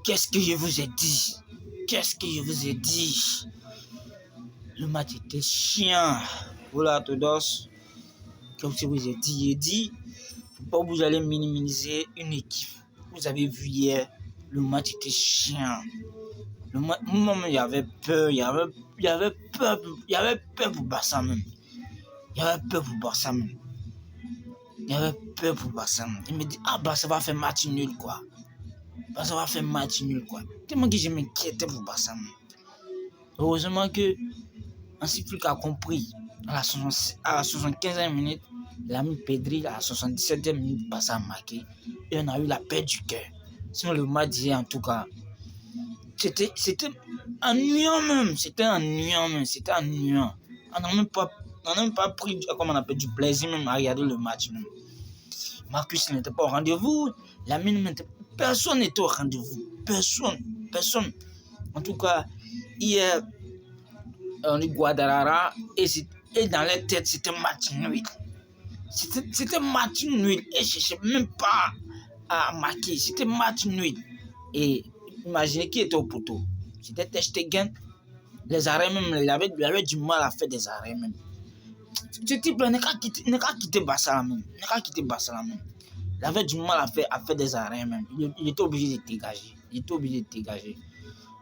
Qu'est-ce que je vous ai dit? Qu'est-ce que je vous ai dit? Le match était chiant. Voilà, Todos. Comme je vous ai dit, j'ai dit, faut pas vous allez minimiser une équipe. Vous avez vu hier, le match était chiant. Moi-même, il y avait peur, il y avait peur pour Barça même. Il y avait peur pour Barça même. Il y avait peur pour Barça même. Il me dit, Barça va faire match nul, quoi. Barça va faire match nul, quoi. Tellement que je m'inquiétais pour Barça même. Heureusement que Hansi Flick a compris. À la 75e minute, l'ami Pedri, à la 77e minute, Barça a marqué. Et on a eu la paix du cœur. Sinon, le match d'hier, en tout cas, c'était ennuyant même. C'était ennuyant. On n'a même pas pris, comme on appelle, du plaisir même à regarder le match même. Marcus n'était pas au rendez-vous. Personne n'était au rendez-vous. Personne. En tout cas, hier, on dit Guadalajara et dans les têtes, c'était match nul. C'était match nul. Et je ne sais même pas à marquer. C'était match nul. Et imaginez qui était au poteau. C'était Ter Stegen. Les arrêts même, il avait du mal à faire des arrêts même. Ce type-là n'a qu'à quitter Barça même. Il avait du mal à faire des arrêts même. Il était obligé de dégager.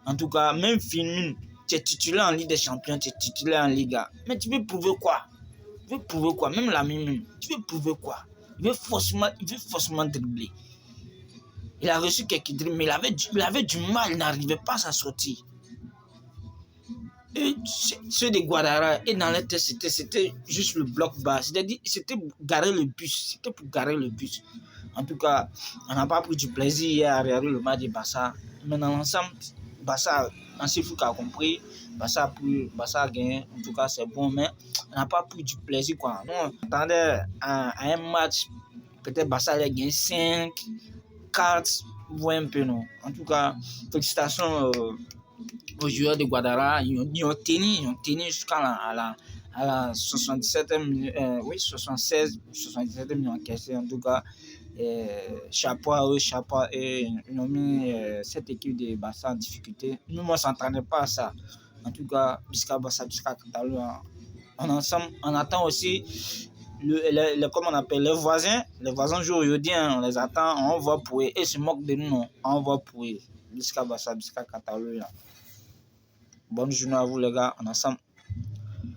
En tout cas, même Firmino, tu es titulaire en Ligue des Champions, tu es titulaire en Liga. Mais tu veux prouver quoi? Même l'ami même, tu veux prouver quoi? Il veut forcément dribbler. Il a reçu quelques dribbles, mais il avait du mal, il n'arrivait pas à s'en sortir. Et ceux de Guadalajara, et dans les tests, c'était juste le bloc bas. C'est-à-dire, c'était pour garer le bus. En tout cas, on n'a pas pris du plaisir à regarder le match de Barça. Mais dans l'ensemble, Barça, Hansi Flick a compris. Barça a gagné. En tout cas, c'est bon, mais on n'a pas pris du plaisir, quoi. Nous, on attendait à un match, peut-être Barça allait gagner 5, 4, vous voyez un peu, non? En tout cas, félicitations aux joueurs de Guadalajara. Ils ont tenu jusqu'à la 77e minute, 77e minute encaissé. En tout cas, chapeau à eux, et ils ont mis cette équipe de Barça en difficulté. Nous, on ne s'entendait pas à ça. En tout cas, jusqu'à Barça, jusqu'à Catalogne. On attend aussi comment on appelle les voisins jouent aujourd'hui, on les attend, on va pour eux, et se moquent de nous, non, on va pour eux, jusqu'à Barça, jusqu'à Catalogne. Bonne journée à vous les gars, on ensemble.